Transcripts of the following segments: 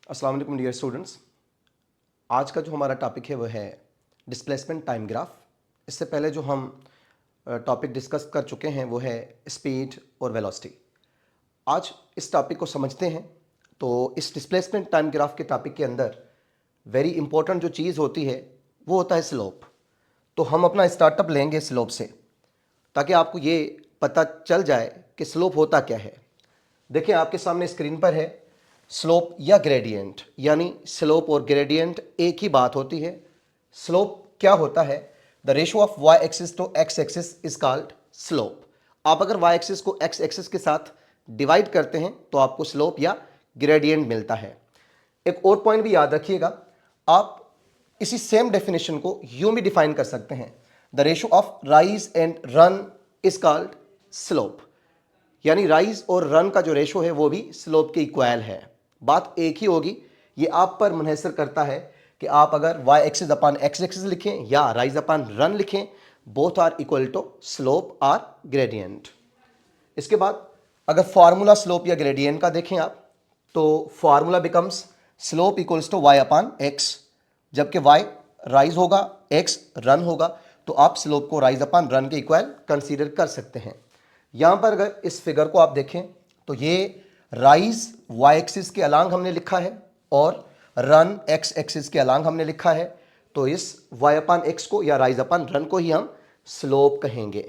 अस्सलाम वालेकुम dear students. आज का जो हमारा टॉपिक है वो है डिस्प्लेसमेंट टाइम ग्राफ। इससे पहले जो हम टॉपिक डिस्कस कर चुके हैं वो है स्पीड और वेलोसिटी। आज इस टॉपिक को समझते हैं। तो इस डिस्प्लेसमेंट टाइम ग्राफ के टॉपिक के अंदर वेरी इंपॉर्टेंट जो चीज़ होती है वो होता है स्लोप। तो हम अपना स्टार्टअप लेंगे स्लोप से, ताकि आपको ये पता चल जाए कि स्लोप होता क्या है। देखिए आपके सामने स्क्रीन पर है स्लोप या ग्रेडियंट, यानी स्लोप और ग्रेडियंट एक ही बात होती है। स्लोप क्या होता है? The ratio of Y axis to X axis is called slope. आप अगर वाई एक्सिस को एक्स एक्सिस के साथ डिवाइड करते हैं तो आपको स्लोप या ग्रेडियंट मिलता है। एक और पॉइंट भी याद रखिएगा, आप इसी सेम डेफिनेशन को यूं भी डिफाइन कर सकते हैं। The ratio of rise and run is called slope, यानी राइज और रन का जो रेशो है वो भी स्लोप के इक्वल है। बात एक ही होगी, ये आप पर मुनहसर करता है कि आप अगर Y axis upon X axis लिखें या राइज अपॉन रन लिखें, both are equal to slope or gradient. इसके बाद अगर फार्मूला स्लोप या ग्रेडियंट का देखें आप, तो formula becomes slope equals to Y upon X. जबकि वाई राइज होगा, एक्स रन होगा, तो आप स्लोप को राइज अपॉन रन के इक्वल कंसीडर कर सकते हैं। यहां पर अगर इस फिगर को आप देखें तो ये राइज वाई एक्सिस के अलांग हमने लिखा है और रन एक्स एक्सिस के अलांग हमने लिखा है। तो इस वाई अपान एक्स को या राइज अपान रन को ही हम स्लोप कहेंगे।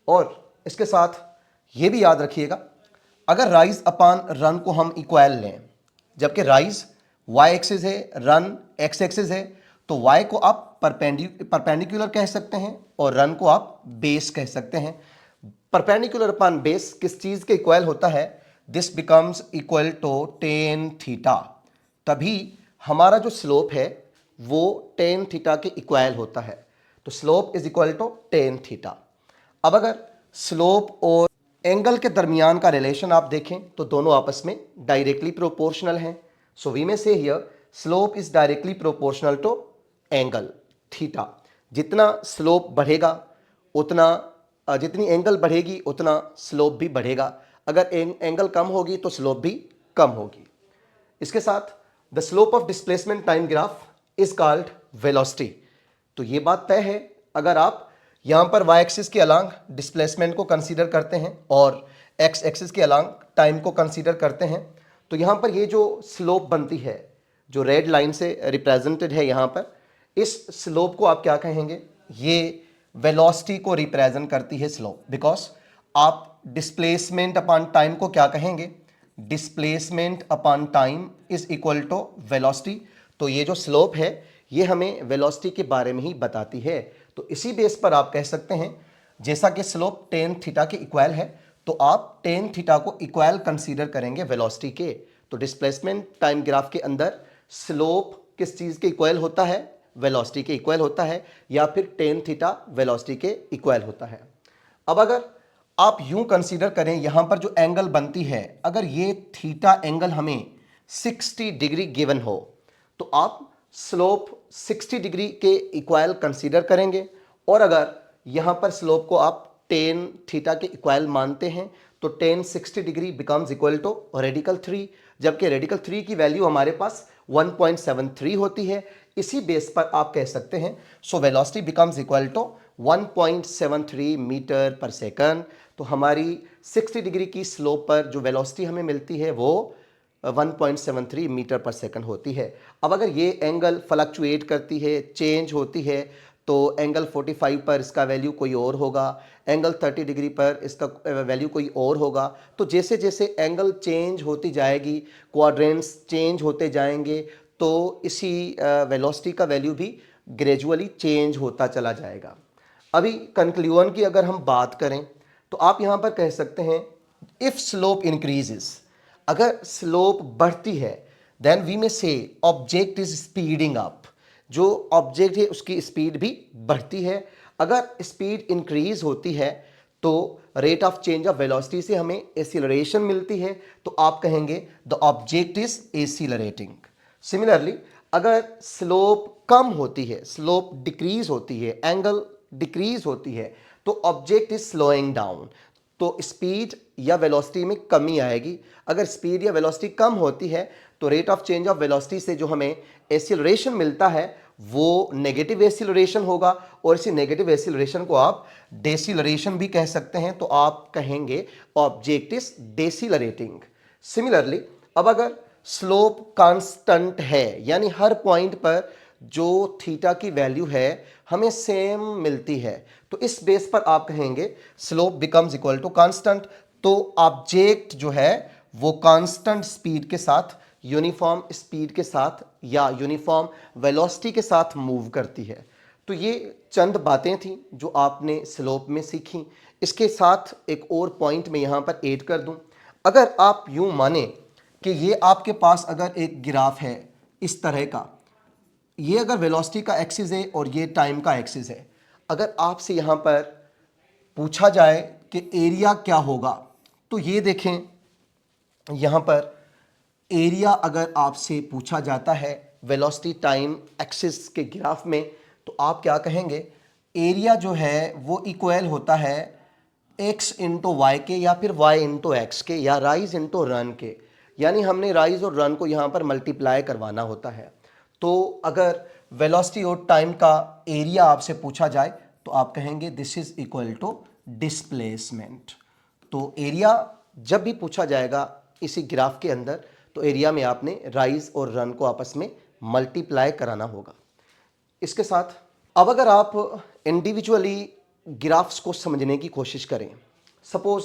और इसके साथ ये भी याद रखिएगा, अगर राइज अपान रन को हम इक्वल लें, जबकि राइज वाई एक्सिस है, रन एक्स एक्सिस है, तो वाई को आप परपेंडिकुलर कह सकते हैं और रन को आप बेस कह सकते हैं। परपेंडिकुलर अपान बेस किस चीज के इक्वल होता है? This becomes equal to tan theta. तभी हमारा जो स्लोप है वो टेन थीटा के इक्वल होता है। तो slope is equal to tan theta. अब अगर स्लोप और एंगल के दरमियान का रिलेशन आप देखें तो दोनों आपस में डायरेक्टली प्रोपोर्शनल हैं। सो वी में से here slope is directly proportional to angle theta. जितना स्लोप बढ़ेगा उतना जितनी एंगल बढ़ेगी उतना स्लोप भी बढ़ेगा। अगर एंगल कम होगी तो स्लोप भी कम होगी। इसके साथ the slope of displacement time graph is called velocity. तो ये बात तय है, अगर आप यहां पर वाई एक्सिस के अलांग डिस्प्लेसमेंट को कंसीडर करते हैं और एक्स एक्सिस के अलांग टाइम को कंसीडर करते हैं, तो यहां पर ये जो स्लोप बनती है जो रेड लाइन से रिप्रेजेंटेड है यहां पर, इस स्लोप को आप क्या कहेंगे? ये वेलोसिटी को रिप्रेजेंट करती है स्लोप। बिकॉज आप डिस्प्लेसमेंट अपॉन टाइम को क्या कहेंगे? Displacement upon time is equal to velocity. तो ये जो स्लोप है ये हमें वेलोसिटी के बारे में ही बताती है। तो इसी बेस पर आप कह सकते हैं, जैसा कि स्लोप टेन थीटा के इक्वल है, तो आप टेन थीटा को इक्वल कंसीडर करेंगे वेलोसिटी के। तो डिस्प्लेसमेंट टाइम ग्राफ के अंदर स्लोप किस चीज के इक्वल होता है? वेलोसिटी के इक्वल होता है, या फिर टेन थीटा वेलोसिटी के इक्वल होता है। अब अगर आप यूं कंसीडर करें, यहां पर जो एंगल बनती है, अगर ये थीटा एंगल हमें 60 डिग्री गिवन हो, तो आप स्लोप 60 डिग्री के इक्वल कंसीडर करेंगे। और अगर यहां पर स्लोप को आप टेन थीटा के इक्वल मानते हैं, तो tan 60 degree becomes equal to radical 3। जबकि रेडिकल 3 की वैल्यू हमारे पास 1.73 होती है। इसी बेस पर आप कह सकते हैं so velocity becomes equal to 1.73 metre per second. तो हमारी 60 डिग्री की स्लोप पर जो वेलोसिटी हमें मिलती है वो 1.73 मीटर पर सेकंड होती है। अब अगर ये एंगल फ्लक्चुएट करती है, चेंज होती है, तो एंगल 45 पर इसका वैल्यू कोई और होगा, एंगल 30 डिग्री पर इसका वैल्यू कोई और होगा। तो जैसे जैसे एंगल चेंज होती जाएगी, क्वाड्रेंट्स चेंज होते जाएंगे, तो इसी वेलोसिटी का वैल्यू भी ग्रेजुअली चेंज होता चला जाएगा। अभी कंक्लूजन की अगर हम बात करें तो आप यहां पर कह सकते हैं इफ स्लोप इंक्रीजेस, अगर स्लोप बढ़ती है, देन वी में से ऑब्जेक्ट इज स्पीडिंग अप। जो ऑब्जेक्ट है उसकी स्पीड भी बढ़ती है। अगर स्पीड इंक्रीज होती है तो rate of change of velocity से हमें एक्सीलरेशन मिलती है, तो आप कहेंगे the object is accelerating. Similarly अगर स्लोप कम होती है, स्लोप डिक्रीज होती है, एंगल डिक्रीज होती है, तो ऑब्जेक्ट इज स्लोइंग डाउन। तो स्पीड या वेलोसिटी में कमी आएगी। अगर स्पीड या वेलोसिटी कम होती है तो rate of change of velocity से जो हमें एक्सीलरेशन मिलता है वो नेगेटिव एक्सीलरेशन होगा, और इसी नेगेटिव एक्सीलरेशन को आप डेसीलरेशन भी कह सकते हैं। तो आप कहेंगे ऑब्जेक्ट इज डेसीलरेटिंग। सिमिलरली अब अगर स्लोप कांस्टेंट है, यानी हर पॉइंट पर जो थीटा की वैल्यू है हमें सेम मिलती है, तो इस बेस पर आप कहेंगे slope becomes equal to constant. तो ऑब्जेक्ट जो है वो कांस्टेंट स्पीड के साथ, यूनिफॉर्म स्पीड के साथ या यूनिफॉर्म वेलोसिटी के साथ मूव करती है। तो ये चंद बातें थी जो आपने स्लोप में सीखी। इसके साथ एक और पॉइंट मैं यहाँ पर ऐड कर दूं। अगर आप यूं माने कि ये आपके पास अगर एक ग्राफ है इस तरह का, ये अगर वेलोसिटी का एक्सिस है और ये टाइम का एक्सिस है, अगर आपसे यहाँ पर पूछा जाए कि एरिया क्या होगा, तो ये देखें यहाँ पर एरिया अगर आपसे पूछा जाता है वेलोसिटी टाइम एक्सिस के ग्राफ में, तो आप क्या कहेंगे? एरिया जो है वो इक्वल होता है x इंटू वाई के या फिर y इंटू एक्स के या राइज इंटू रन के, यानी हमने राइज और रन को यहाँ पर मल्टीप्लाई करवाना होता है। तो अगर वेलोसिटी और टाइम का एरिया आपसे पूछा जाए तो आप कहेंगे this is equal to displacement. तो एरिया जब भी पूछा जाएगा इसी ग्राफ के अंदर, तो एरिया में आपने राइज और रन को आपस में मल्टीप्लाई कराना होगा। इसके साथ अब अगर आप इंडिविजुअली ग्राफ्स को समझने की कोशिश करें, सपोज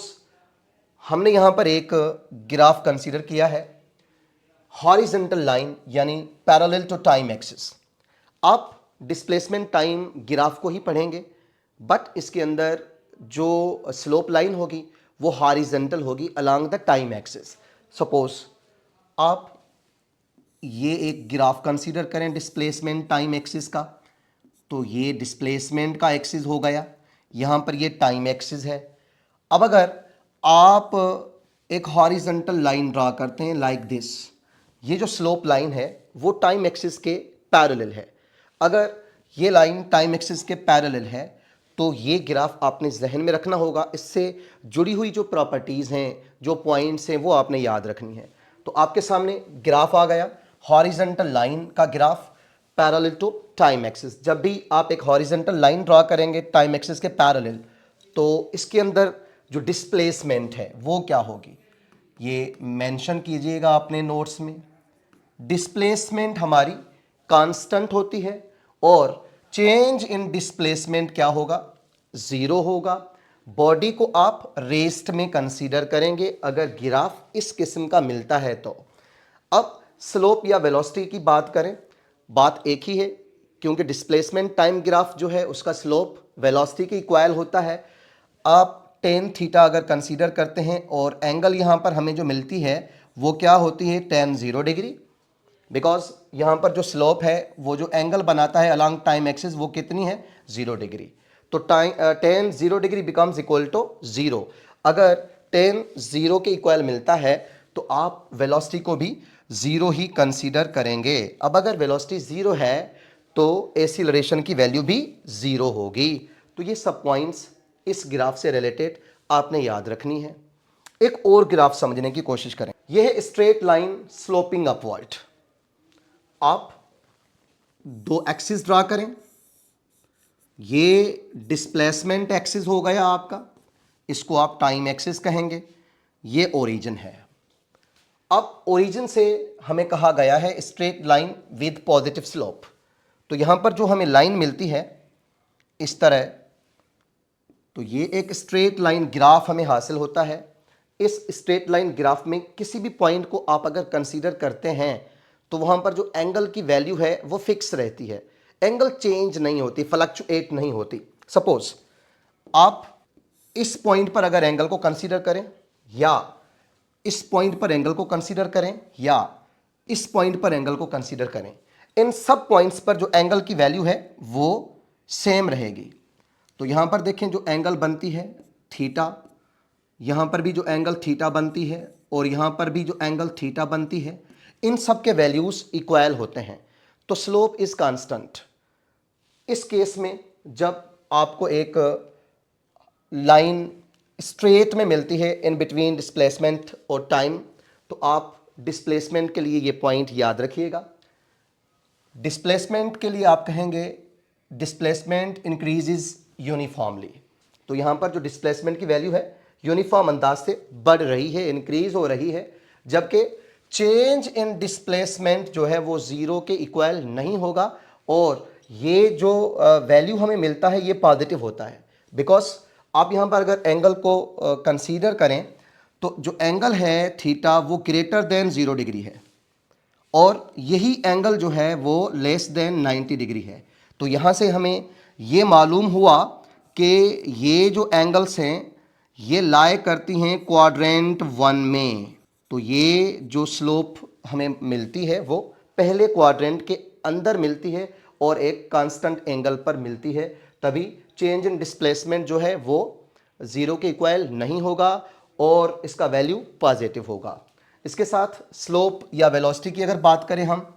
हमने यहाँ पर एक ग्राफ कंसीडर किया है हॉरिजॉन्टल लाइन यानी पैरेलल टू टाइम एक्सिस। आप डिस्प्लेसमेंट टाइम ग्राफ को ही पढ़ेंगे, बट इसके अंदर जो स्लोप लाइन होगी वो हॉरिजॉन्टल होगी along the time axis. Suppose आप ये एक ग्राफ कंसीडर करें डिस्प्लेसमेंट टाइम एक्सिस का, तो ये डिस्प्लेसमेंट का एक्सिस हो गया, यहाँ पर ये टाइम एक्सिस है। अब अगर आप एक हॉरिजॉन्टल लाइन ड्रा करते हैं लाइक दिस, ये जो स्लोप लाइन है वो टाइम एक्सिस के पैरेलल है। अगर ये लाइन टाइम एक्सिस के पैरेलल है तो ये ग्राफ आपने जहन में रखना होगा। इससे जुड़ी हुई जो प्रॉपर्टीज़ हैं, जो पॉइंट्स हैं, वो आपने याद रखनी है। तो आपके सामने ग्राफ आ गया हॉरिजॉन्टल लाइन का graph parallel to time axis. जब भी आप एक हॉरिजॉन्टल लाइन ड्रा करेंगे टाइम एक्सिस के पैरेलल, तो इसके अंदर जो डिस्प्लेसमेंट है वो क्या होगी, ये मेंशन कीजिएगा अपने नोट्स में। डिस्प्लेसमेंट हमारी कांस्टेंट होती है और चेंज इन डिस्प्लेसमेंट क्या होगा? जीरो होगा। बॉडी को आप रेस्ट में कंसीडर करेंगे अगर ग्राफ इस किस्म का मिलता है तो। अब स्लोप या वेलोसिटी की बात करें, बात एक ही है, क्योंकि डिस्प्लेसमेंट टाइम ग्राफ जो है उसका स्लोप वेलोसिटी के इक्वल होता है। आप टेन थीटा अगर कंसीडर करते हैं और एंगल यहाँ पर हमें जो मिलती है वो क्या होती है? टेन 0 डिग्री, बिकॉज यहाँ पर जो स्लोप है वो जो एंगल बनाता है अलॉन्ग टाइम एक्सिस वो कितनी है? 0 डिग्री। तो tan 0 degree becomes equal to 0। अगर टेन 0 के इक्वल मिलता है तो आप वेलोसिटी को भी 0 ही कंसीडर करेंगे। अब अगर वेलोसिटी 0 है तो एक्सीलरेशन की वैल्यू भी 0 होगी। तो ये सब पॉइंट्स इस ग्राफ से रिलेटेड आपने याद रखनी है। एक और ग्राफ समझने की कोशिश करें, यह है स्ट्रेट लाइन स्लोपिंग अपवर्ड। आप दो एक्सिस ड्रा करें, ये डिस्प्लेसमेंट एक्सिस हो गया आपका, इसको आप टाइम एक्सिस कहेंगे, ये ओरिजिन है। अब ओरिजिन से हमें कहा गया है straight line with positive slope, तो यहां पर जो हमें लाइन मिलती है इस तरह, तो ये एक स्ट्रेट लाइन ग्राफ हमें हासिल होता है। इस स्ट्रेट लाइन ग्राफ में किसी भी पॉइंट को आप अगर कंसीडर करते हैं तो वहां पर जो एंगल की वैल्यू है वो फिक्स रहती है, एंगल चेंज नहीं होती, फ्लक्चुएट नहीं होती। सपोज आप इस पॉइंट पर अगर एंगल को कंसीडर करें या इस पॉइंट पर एंगल को कंसीडर करें या इस पॉइंट पर एंगल को कंसीडर करें, इन सब पॉइंट्स पर जो एंगल की वैल्यू है वो सेम रहेगी। तो यहां पर देखें जो एंगल बनती है थीटा, यहां पर भी जो एंगल थीटा बनती है और यहां पर भी जो एंगल थीटा बनती है, इन सब के वैल्यूज इक्वल होते हैं, तो स्लोप इज कांस्टेंट। इस केस में जब आपको एक लाइन स्ट्रेट में मिलती है इन बिटवीन डिस्प्लेसमेंट और टाइम, तो आप डिस्प्लेसमेंट के लिए ये पॉइंट याद रखिएगा। डिस्प्लेसमेंट के लिए आप कहेंगे डिस्प्लेसमेंट इंक्रीजेज यूनिफॉर्मली। तो यहाँ पर जो डिस्प्लेसमेंट की वैल्यू है यूनिफॉर्म अंदाज से बढ़ रही है, इंक्रीज हो रही है, जबकि चेंज इन डिस्प्लेसमेंट जो है वो जीरो के इक्वल नहीं होगा और ये जो वैल्यू हमें मिलता है ये पॉजिटिव होता है। बिकॉज आप यहाँ पर अगर एंगल को कंसीडर करें तो जो एंगल है थीटा वो ग्रेटर देन 0 डिग्री है और यही एंगल जो है वो लेस देन 90 डिग्री है। तो यहाँ से हमें ये मालूम हुआ कि ये जो एंगल्स हैं ये लाई करती हैं क्वाड्रेंट 1 में। तो ये जो स्लोप हमें मिलती है वो पहले क्वाड्रेंट के अंदर मिलती है और एक कांस्टेंट एंगल पर मिलती है, तभी चेंज इन डिस्प्लेसमेंट जो है वो ज़ीरो के इक्वल नहीं होगा और इसका वैल्यू पॉजिटिव होगा। इसके साथ स्लोप या वेलोसिटी की अगर बात करें हम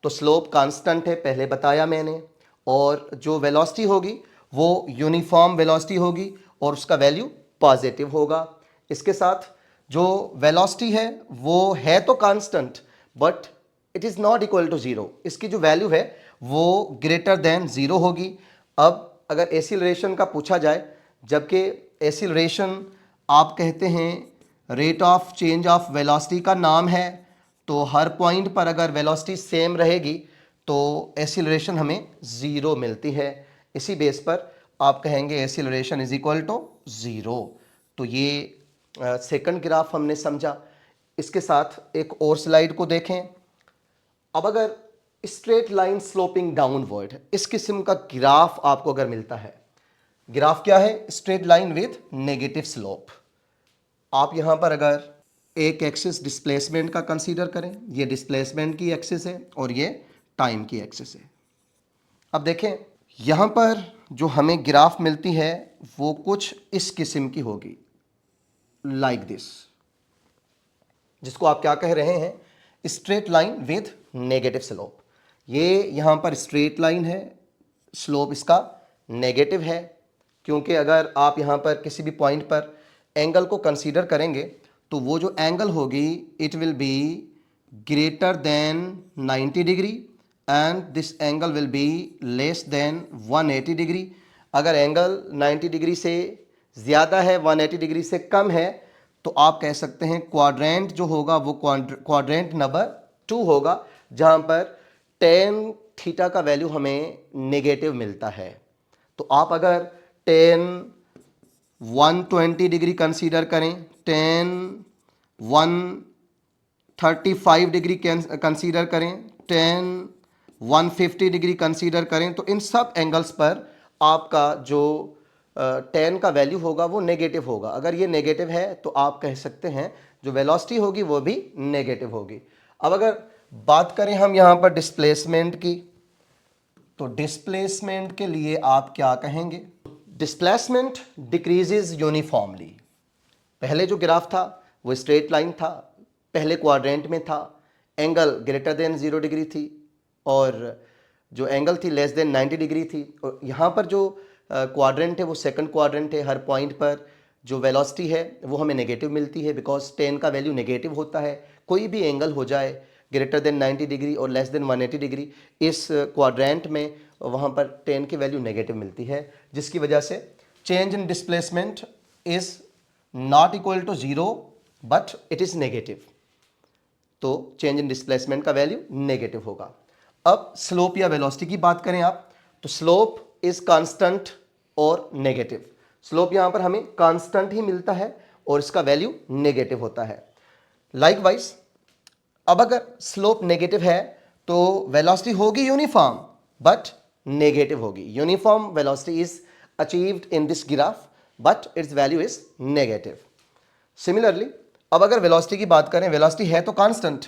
तो स्लोप कांस्टेंट है, पहले बताया मैंने, और जो वेलोसिटी होगी वो यूनिफॉर्म वेलोसिटी होगी और उसका वैल्यू पॉजिटिव होगा। इसके साथ जो वेलोसिटी है वो है तो constant but it is not equal to zero, इसकी जो वैल्यू है वो ग्रेटर देन ज़ीरो होगी। अब अगर एक्सीलरेशन का पूछा जाए, जबकि एक्सीलरेशन आप कहते हैं rate of change of velocity का नाम है, तो हर पॉइंट पर अगर वेलोसिटी सेम रहेगी तो एक्सीलरेशन हमें ज़ीरो मिलती है। इसी बेस पर आप कहेंगे acceleration is equal to zero. तो ये सेकंड ग्राफ हमने समझा। इसके साथ एक और स्लाइड को देखें। अब अगर स्ट्रेट लाइन स्लोपिंग डाउनवर्ड इस किस्म का ग्राफ आपको अगर मिलता है, ग्राफ क्या है? Straight line with negative slope. आप यहां पर अगर एक एक्सिस डिस्प्लेसमेंट का कंसीडर करें, ये डिस्प्लेसमेंट की एक्सिस है और ये टाइम की एक्सिस है। अब देखें यहां पर जो हमें ग्राफ मिलती है वो कुछ इस किस्म की होगी, लाइक दिस, जिसको आप क्या कह रहे हैं? Straight line with negative slope. ये यहां पर स्ट्रेट लाइन है, स्लोप इसका नेगेटिव है, क्योंकि अगर आप यहां पर किसी भी पॉइंट पर एंगल को कंसीडर करेंगे तो वो जो एंगल होगी it will be greater than 90 degree and this angle will be less than 180 degree. अगर एंगल 90 डिग्री से ज़्यादा है, 180 डिग्री से कम है, तो आप कह सकते हैं क्वाड्रेंट जो होगा वो क्वाड्रेंट नंबर 2 होगा, जहां पर टेन थीटा का वैल्यू हमें नेगेटिव मिलता है। तो आप अगर टेन 120 डिग्री कंसीडर करें, टेन 135 डिग्री कंसीडर करें, टेन 150 डिग्री कंसीडर करें, तो इन सब एंगल्स पर आपका जो टेन का वैल्यू होगा वो नेगेटिव होगा। अगर ये नेगेटिव है तो आप कह सकते हैं जो वेलोसिटी होगी वो भी नेगेटिव होगी। अब अगर बात करें हम यहाँ पर डिस्प्लेसमेंट की, तो डिस्प्लेसमेंट के लिए आप क्या कहेंगे? Displacement decreases uniformly. पहले जो ग्राफ था वो स्ट्रेट लाइन था, पहले क्वाड्रेंट में था, एंगल ग्रेटर देन 0 डिग्री थी और जो एंगल थी लेस देन 90 डिग्री थी। और यहाँ पर जो क्वाड्रेंट है वो सेकंड क्वाड्रेंट है, हर पॉइंट पर जो वेलोसिटी है वो हमें नेगेटिव मिलती है, बिकॉज टेन का वैल्यू नेगेटिव होता है। कोई भी एंगल हो जाए ग्रेटर देन 90 डिग्री और लेस देन 180 डिग्री, इस क्वाड्रेंट में वहाँ पर टेन की वैल्यू नेगेटिव मिलती है, जिसकी वजह से change in displacement is not equal to zero but it is negative. तो चेंज इन डिस्प्लेसमेंट का वैल्यू नेगेटिव होगा। अब स्लोप या वेलोसिटी की बात करें आप, तो स्लोप इज कांस्टेंट और नेगेटिव। स्लोप यहां पर हमें कांस्टेंट ही मिलता है और इसका वैल्यू नेगेटिव होता है। लाइकवाइज अब अगर स्लोप नेगेटिव है तो वेलोसिटी होगी यूनिफॉर्म बट नेगेटिव होगी। Uniform velocity is achieved in this graph but it's value is negative. Similarly अब अगर वेलोसिटी की बात करें, वेलोसिटी है तो कांस्टेंट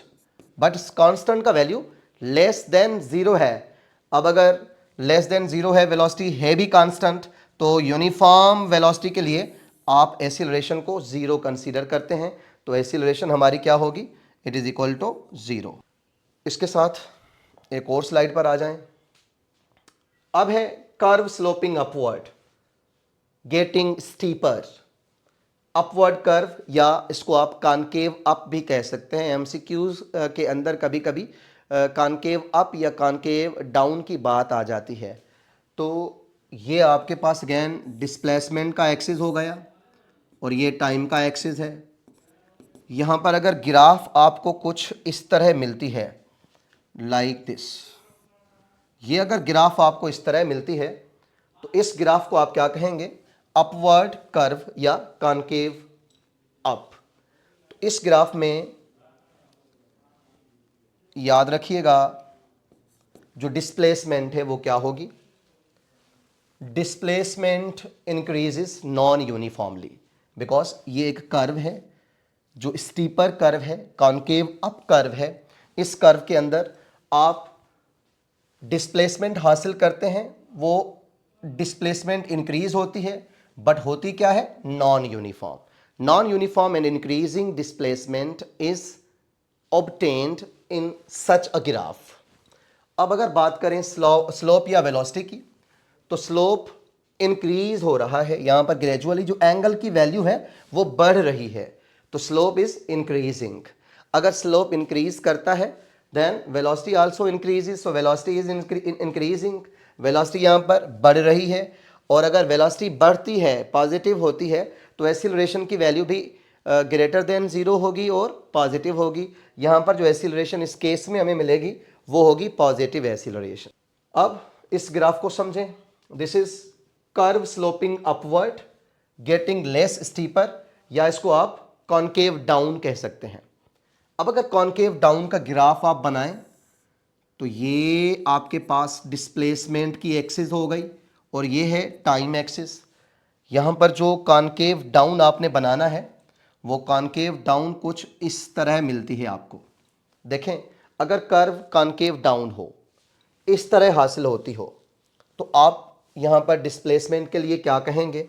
बट इस कांस्टेंट का वैल्यू लेस देन 0 है। अब अगर लेस देन 0 है, वेलोसिटी है भी कांस्टेंट, तो यूनिफॉर्म वेलोसिटी के लिए आप एक्सीलरेशन को 0 कंसीडर करते हैं, तो एक्सीलरेशन हमारी क्या होगी? It is equal to 0। इसके साथ एक और स्लाइड पर आ जाएं। अब है curve sloping upward getting steeper. Upward curve, या इसको आप कॉनकेव अप भी कह सकते हैं। एमसीक्यूज के अंदर कभी कभी कॉनकेव अप या कॉनकेव डाउन की बात आ जाती है। तो ये आपके पास अगेन डिस्प्लेसमेंट का एक्सिस हो गया और ये टाइम का एक्सिस है। यहाँ पर अगर ग्राफ आपको कुछ इस तरह मिलती है, लाइक दिस, ये अगर ग्राफ आपको इस तरह मिलती है तो इस ग्राफ को आप क्या कहेंगे? अपवर्ड कर्व या कॉनकेव अप। तो इस ग्राफ में याद रखिएगा जो डिस्प्लेसमेंट है वो क्या होगी? Displacement increases non uniformly, because ये एक कर्व है जो स्टीपर कर्व है, कॉनकेव अप कर्व है। इस कर्व के अंदर आप डिस्प्लेसमेंट हासिल करते हैं, वो डिस्प्लेसमेंट इंक्रीज होती है, बट होती क्या है? Non uniform. Non uniform and increasing displacement is obtained in such a graph. अब अगर बात करें स्लोप या वेलोसिटी की, तो स्लोप इंक्रीज हो रहा है, यहां पर ग्रेजुअली जो एंगल की वैल्यू है वो बढ़ रही है, तो स्लोप इज इंक्रीजिंग। अगर स्लोप इंक्रीज करता है then velocity also increases, so velocity is increasing, velocity यहाँ पर बढ़ रही है। और अगर velocity बढ़ती है, पॉजिटिव होती है, तो एक्सीलरेशन की वैल्यू भी ग्रेटर देन जीरो होगी और पॉजिटिव होगी। यहाँ पर जो एक्सीलरेशन इस केस में हमें मिलेगी वो होगी पॉजिटिव एक्सीलरेशन। अब इस ग्राफ को समझें। This is curve sloping upward getting less steeper, या इसको आप कॉनकेव डाउन कह सकते हैं। अब अगर कॉनकेव डाउन का ग्राफ आप बनाएं तो ये आपके पास डिस्प्लेसमेंट की एक्सिस हो गई और ये है टाइम एक्सिस। यहां पर जो कॉनकेव डाउन आपने बनाना है वो कॉनकेव डाउन कुछ इस तरह मिलती है आपको। देखें, अगर कर्व कॉनकेव डाउन हो, इस तरह हासिल होती हो, तो आप यहां पर डिस्प्लेसमेंट के लिए क्या कहेंगे?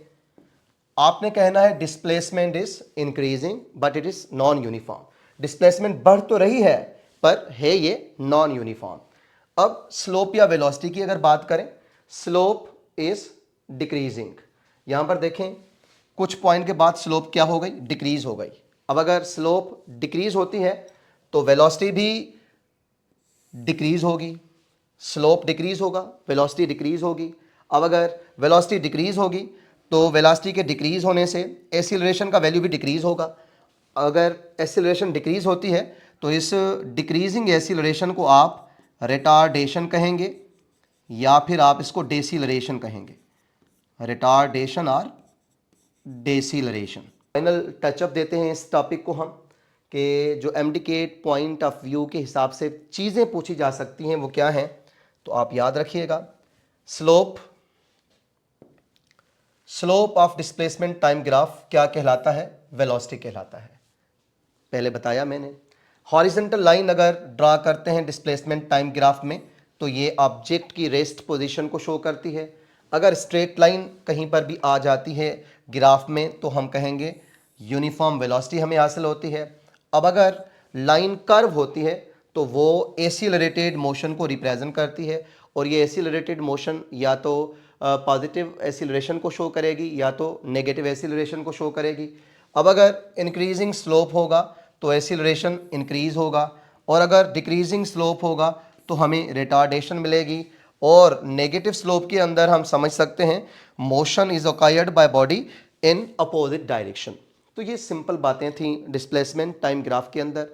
आपने कहना है displacement is increasing but it is non uniform. Displacement बढ़ तो रही है पर है ये नॉन यूनिफॉर्म। अब स्लोप या वेलोसिटी की अगर बात करें, स्लोप इज डिक्रीजिंग। यहां पर देखें, कुछ पॉइंट के बाद स्लोप क्या हो गई? डिक्रीज हो गई। अब अगर स्लोप डिक्रीज होती है तो वेलोसिटी भी डिक्रीज होगी, स्लोप डिक्रीज होगा, वेलोसिटी डिक्रीज होगी। अब अगर वेलोसिटी डिक्रीज होगी तो वेलोसिटी के डिक्रीज होने से एक्सीलरेशन का वैल्यू भी डिक्रीज होगा। अगर एक्सीलरेशन डिक्रीज होती है तो इस डिक्रीजिंग एक्सीलरेशन को आप रिटार्डेशन कहेंगे या फिर आप इसको डेसीलरेशन कहेंगे, रिटार्डेशन और डेसीलरेशन। फाइनल टचअप देते हैं इस टॉपिक को हम, कि जो एमडीकेट पॉइंट ऑफ व्यू के हिसाब से चीज़ें पूछी जा सकती हैं वो क्या हैं। तो आप याद रखिएगा, slope of displacement time graph क्या कहलाता है? वेलोसिटी कहलाता है। पहले बताया मैंने। हॉरिजॉन्टल लाइन अगर ड्रा करते हैं डिस्प्लेसमेंट टाइम ग्राफ में तो ये ऑब्जेक्ट की रेस्ट पोजीशन को शो करती है। अगर स्ट्रेट लाइन कहीं पर भी आ जाती है ग्राफ में तो हम कहेंगे यूनिफॉर्म वेलोसिटी हमें हासिल होती है। अब अगर लाइन कर्व होती है तो वो एक्सीलरेटेड मोशन को रिप्रेजेंट करती है, और ये एक्सीलरेटेड मोशन या तो पॉजिटिव एक्सीलरेशन को शो करेगी या तो नेगेटिव एक्सीलरेशन को शो करेगी। अब अगर इंक्रीजिंग स्लोप होगा तो एक्सीलरेशन इंक्रीज होगा, और अगर डिक्रीजिंग स्लोप होगा तो हमें रिटार्डेशन मिलेगी। और नेगेटिव स्लोप के अंदर हम समझ सकते हैं motion is acquired by body in opposite direction. तो ये सिंपल बातें थी डिस्प्लेसमेंट टाइम ग्राफ के अंदर।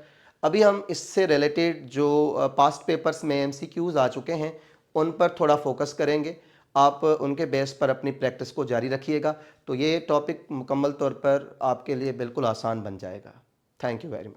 अभी हम इससे रिलेटेड जो पास्ट पेपर्स में एमसीक्यूज आ चुके हैं उन पर थोड़ा फोकस करेंगे। आप उनके बेस पर अपनी प्रैक्टिस को जारी रखिएगा तो ये टॉपिक मुकम्मल तौर पर आपके लिए बिल्कुल आसान बन जाएगा। Thank you very much.